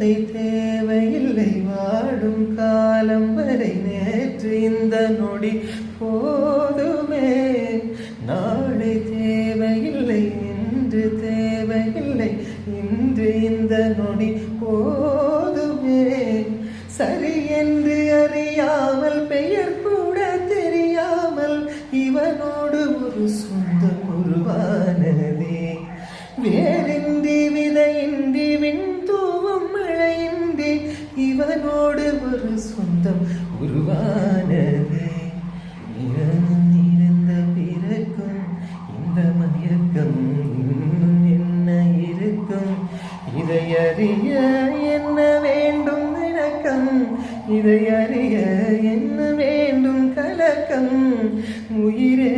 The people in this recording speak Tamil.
வார்த்தை தேவையில்லை வாடும் காலம் வரை நேற்று இந்த நொடி போதுமே நாளை தேவையில்லை இன்று தேவையில்லை இன்று இந்த நொடி போதுமே சரி என்று அறியாமல் பெயர் கூட தெரியாமல் இவனோடு ஒரு சொந்தம் உருவானதே வேறின்றி விதையின்றி விண்தூவும் மழையின்றி இவனோடு ஒரு சொந்தம் உருவானதே இரவும் இருந்த பிறக்கும் இந்த மயக்கம் இன்னும் என்ன இருக்கும் இதை அறிய என்ன வேண்டும் விளக்கம் இதை அறிய என்ன வேண்டும் கலக்கம் உயிரே